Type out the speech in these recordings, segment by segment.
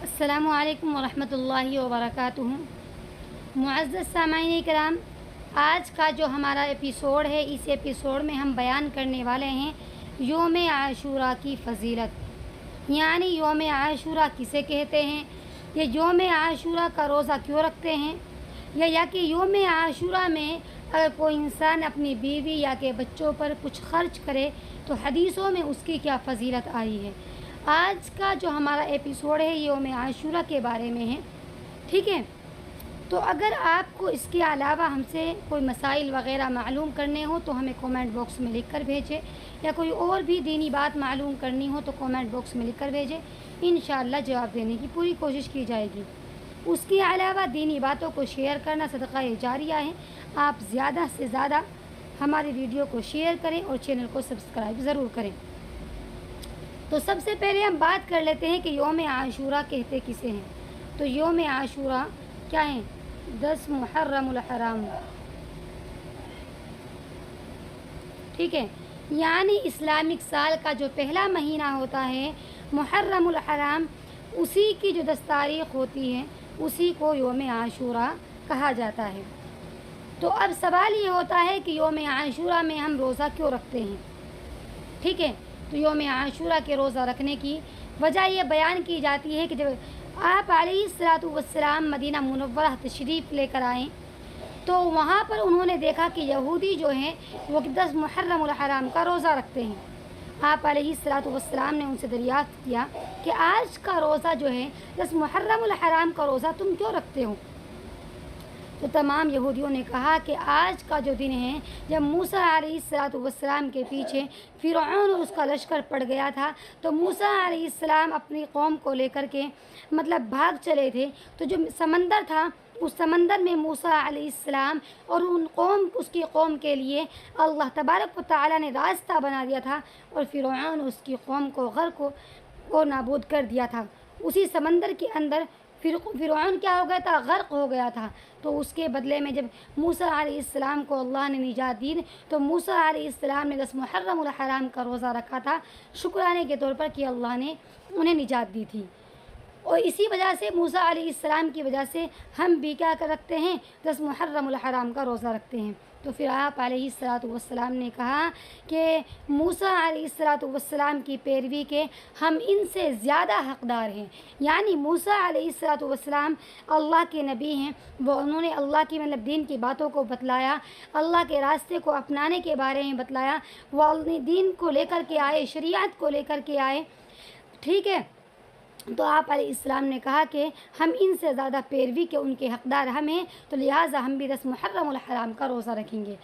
السلام علیکم ورحمۃ اللہ وبرکاتہ۔ معزز سامعین کرام، آج کا جو ہمارا ایپیسوڈ ہے، اس ایپیسوڈ میں ہم بیان کرنے والے ہیں یوم عاشوراء کی فضیلت، یعنی یوم عاشوراء کسے کہتے ہیں، یہ یوم عاشوراء کا روزہ کیوں رکھتے ہیں، یا کہ یوم عاشوراء میں اگر کوئی انسان اپنی بیوی یا کہ بچوں پر کچھ خرچ کرے تو حدیثوں میں اس کی کیا فضیلت آئی ہے۔ آج کا جو ہمارا ایپیسوڈ ہے یوم عاشوراء کے بارے میں ہے، ٹھیک ہے۔ تو اگر آپ کو اس کے علاوہ ہم سے کوئی مسائل وغیرہ معلوم کرنے ہو تو ہمیں کومنٹ باکس میں لکھ کر بھیجیں، یا کوئی اور بھی دینی بات معلوم کرنی ہو تو کومنٹ باکس میں لکھ کر بھیجیں، انشاءاللہ جواب دینے کی پوری کوشش کی جائے گی۔ اس کے علاوہ دینی باتوں کو شیئر کرنا صدقہ جاریہ ہے، آپ زیادہ سے زیادہ ہماری ویڈیو کو شیئر کریں اور چینل کو سبسکرائب ضرور کریں۔ تو سب سے پہلے ہم بات کر لیتے ہیں کہ یوم عاشوراء کہتے کسے ہیں۔ تو یوم عاشوراء کیا ہیں؟ 10 محرم الحرام، ٹھیک ہے، یعنی اسلامک سال کا جو پہلا مہینہ ہوتا ہے محرم الحرام، اسی کی جو 10 تاریخ ہوتی ہے اسی کو یوم عاشوراء کہا جاتا ہے۔ تو اب سوال یہ ہوتا ہے کہ یوم عاشوراء میں ہم روزہ کیوں رکھتے ہیں، ٹھیک ہے۔ تو یوم عاشوراء کے روزہ رکھنے کی وجہ یہ بیان کی جاتی ہے کہ جب آپ علیہ الصلوۃ والسلام مدینہ منورہ تشریف لے کر آئیں تو وہاں پر انہوں نے دیکھا کہ یہودی جو ہیں وہ 10 محرم الحرام کا روزہ رکھتے ہیں۔ آپ علیہ الصلوۃ والسلام نے ان سے دریافت کیا کہ آج کا روزہ جو ہے 10 محرم الحرام کا روزہ تم کیوں رکھتے ہو؟ تو تمام یہودیوں نے کہا کہ آج کا جو دن ہے جب موسیٰ علیہ الصلوۃ والسلام کے پیچھے فرعون اور اس کا لشکر پڑ گیا تھا، تو موسیٰ علیہ السلام اپنی قوم کو لے کر کے بھاگ چلے تھے، تو جو سمندر تھا اس سمندر میں موسیٰ علیہ السلام اور اس کی قوم کے لیے اللہ تبارک و تعالیٰ نے راستہ بنا دیا تھا، اور فرعون اس کی قوم کو غرق کو نابود کر دیا تھا۔ اسی سمندر کے اندر فرعون کیا ہو گیا تھا؟ غرق ہو گیا تھا۔ تو اس کے بدلے میں جب موسیٰ علیہ السلام کو اللہ نے نجات دی تو موسیٰ علیہ السلام نے 10 محرم الحرام کا روزہ رکھا تھا شکرانے کے طور پر کہ اللہ نے انہیں نجات دی تھی۔ اور اسی وجہ سے موسیٰ علیہ السلام کی وجہ سے ہم بھی کیا کر رکھتے ہیں؟ 10 محرم الحرام کا روزہ رکھتے ہیں۔ تو پھر آپ علیہ الصلوۃ والسلام نے کہا کہ موسیٰ علیہ الصلوۃ والسلام کی پیروی کے ہم ان سے زیادہ حقدار ہیں، یعنی موسیٰ علیہ الصلوۃ والسلام اللہ کے نبی ہیں، وہ انہوں نے اللہ کی دین کی باتوں کو بتلایا، اللہ کے راستے کو اپنانے کے بارے میں بتلایا، وہ اپنے دین کو لے کر کے آئے، شریعت کو لے کر کے آئے، ٹھیک ہے۔ تو آپ علیہ السلام نے کہا کہ ہم ان سے زیادہ پیروی کے ان کے حقدار ہم ہیں، تو لہٰذا ہم بھی 10 محرم الحرام کا روزہ رکھیں گے۔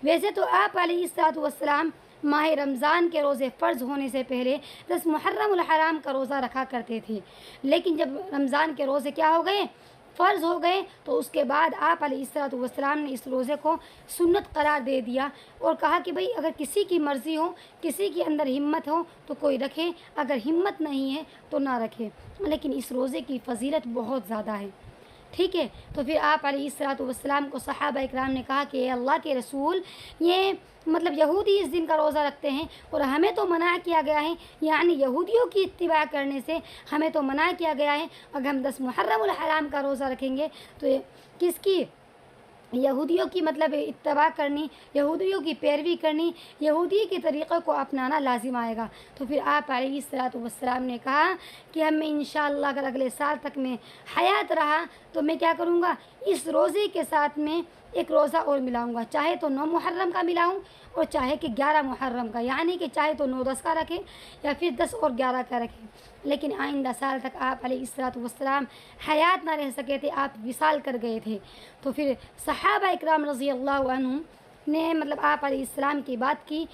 ویسے تو آپ علیہ الصلوۃ والسلام ماہ رمضان کے روزے فرض ہونے سے پہلے 10 محرم الحرام کا روزہ رکھا کرتے تھے، لیکن جب رمضان کے روزے کیا ہو گئے؟ فرض ہو گئے، تو اس کے بعد آپ علیہ الصلوۃ والسلام نے اس روزے کو سنت قرار دے دیا اور کہا کہ بھئی اگر کسی کی مرضی ہو، کسی کے اندر ہمت ہو تو کوئی رکھے، اگر ہمت نہیں ہے تو نہ رکھے، لیکن اس روزے کی فضیلت بہت زیادہ ہے، ٹھیک ہے۔ تو پھر آپ علیہ الصلوۃ والسلام کو صحابہ اکرام نے کہا کہ اے اللہ کے رسول، یہ یہودی اس دن کا روزہ رکھتے ہیں اور ہمیں تو منع کیا گیا ہے، یعنی یہودیوں کی اتباع کرنے سے ہمیں تو منع کیا گیا ہے، اگر ہم 10 محرم الحرام کا روزہ رکھیں گے تو کس کی؟ یہودیوں کی اتباع کرنی، یہودیوں کی پیروی کرنی، یہودی کے طریقے کو اپنانا لازم آئے گا۔ تو پھر آپ علیہ الصلوۃ والسلام نے کہا کہ ہم انشاءاللہ اگر اگلے سال تک میں حیات رہا تو میں کیا کروں گا؟ اس روزے کے ساتھ میں ایک روزہ اور ملاؤں گا، چاہے تو 9 محرم کا ملاؤں اور چاہے کہ 11 محرم کا، یعنی کہ چاہے تو 9-10 کا رکھیں یا پھر 10 اور 11 کا رکھیں۔ لیکن آئندہ سال تک آپ علیہ الصلوۃ والسلام حیات نہ رہ سکے تھے، آپ وصال کر گئے تھے۔ تو پھر صحابہ اکرام رضی اللہ عنہم نے آپ علیہ السلام کی بات کی،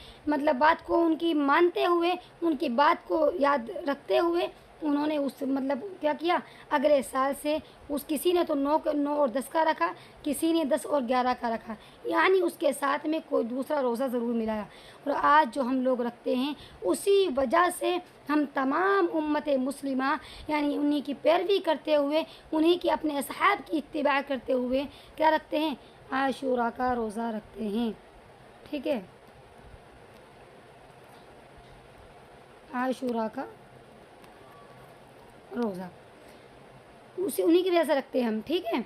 بات کو ان کی مانتے ہوئے، ان کی بات کو یاد رکھتے ہوئے انہوں نے اس کیا کیا؟ اگلے سال سے کسی نے تو 9 اور 10 کا رکھا، کسی نے 10 اور 11 کا رکھا، یعنی اس کے ساتھ میں کوئی دوسرا روزہ ضرور ملایا، اور آج جو ہم لوگ رکھتے ہیں اسی وجہ سے ہم تمام امت مسلمہ یعنی انہی کی پیروی کرتے ہوئے، انہی کی اپنے اصحاب کی اتباع کرتے ہوئے کیا رکھتے ہیں؟ عاشوراء کا روزہ رکھتے ہیں، ٹھیک ہے، عاشوراء کا روزہ۔ انہی کی وجہ سے رکھتے ہیں ہم، ٹھیک ہے۔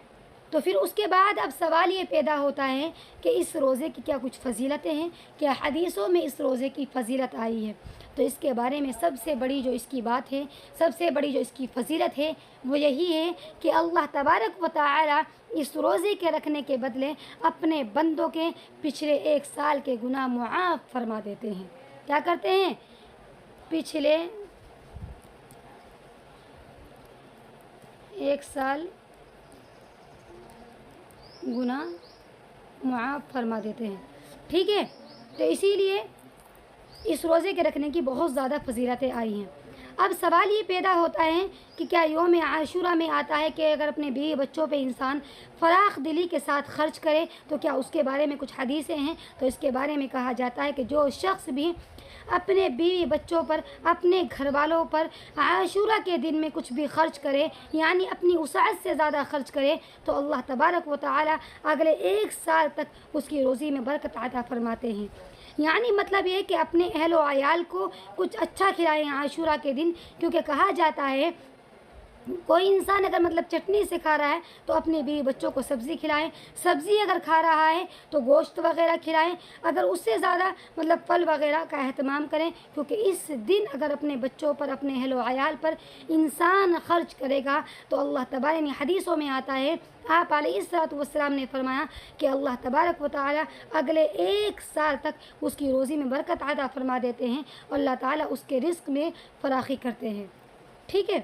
تو پھر اس کے بعد اب سوال یہ پیدا ہوتا ہے کہ اس روزے کی کیا کچھ فضیلتیں ہیں، کیا حدیثوں میں اس روزے کی فضیلت آئی ہے؟ تو اس کے بارے میں سب سے بڑی جو اس کی بات ہے، سب سے بڑی جو اس کی فضیلت ہے وہ یہی ہے کہ اللہ تبارک و تعالی اس روزے کے رکھنے کے بدلے اپنے بندوں کے پچھلے 1 سال کے گناہ معاف فرما دیتے ہیں۔ کیا کرتے ہیں؟ پچھلے 1 سال گناہ معاف فرما دیتے ہیں، ٹھیک ہے۔ تو اسی لیے اس روزے کے رکھنے کی بہت زیادہ فضیلتیں آئی ہیں۔ اب سوال یہ پیدا ہوتا ہے کہ کیا یوم عاشورہ میں آتا ہے کہ اگر اپنے بیوی بچوں پہ انسان فراخ دلی کے ساتھ خرچ کرے تو کیا اس کے بارے میں کچھ حدیثیں ہیں؟ تو اس کے بارے میں کہا جاتا ہے کہ جو شخص بھی اپنے بیوی بچوں پر، اپنے گھر والوں پر عاشورہ کے دن میں کچھ بھی خرچ کرے، یعنی اپنی وسعت سے زیادہ خرچ کرے، تو اللہ تبارک و تعالی اگلے 1 سال تک اس کی روزی میں برکت عطا فرماتے ہیں۔ یعنی مطلب یہ کہ اپنے اہل و عیال کو کچھ اچھا کھلائیں عاشورہ کے دن، کیونکہ کہا جاتا ہے کوئی انسان اگر مطلب چٹنی سے کھا رہا ہے تو اپنے بیوی بچوں کو سبزی کھلائیں، سبزی اگر کھا رہا ہے تو گوشت وغیرہ کھلائیں، اگر اس سے زیادہ مطلب پھل وغیرہ کا اہتمام کریں، کیونکہ اس دن اگر اپنے بچوں پر، اپنے اہل و عیال پر انسان خرچ کرے گا تو اللہ تبارک نے حدیثوں میں آتا ہے، آپ علیہ السلام نے فرمایا کہ اللہ تبارک و تعالی اگلے 1 سال تک اس کی روزی میں برکت عطا فرما دیتے ہیں اور اللہ تعالی اس کے رزق میں فراخی کرتے ہیں، ٹھیک ہے۔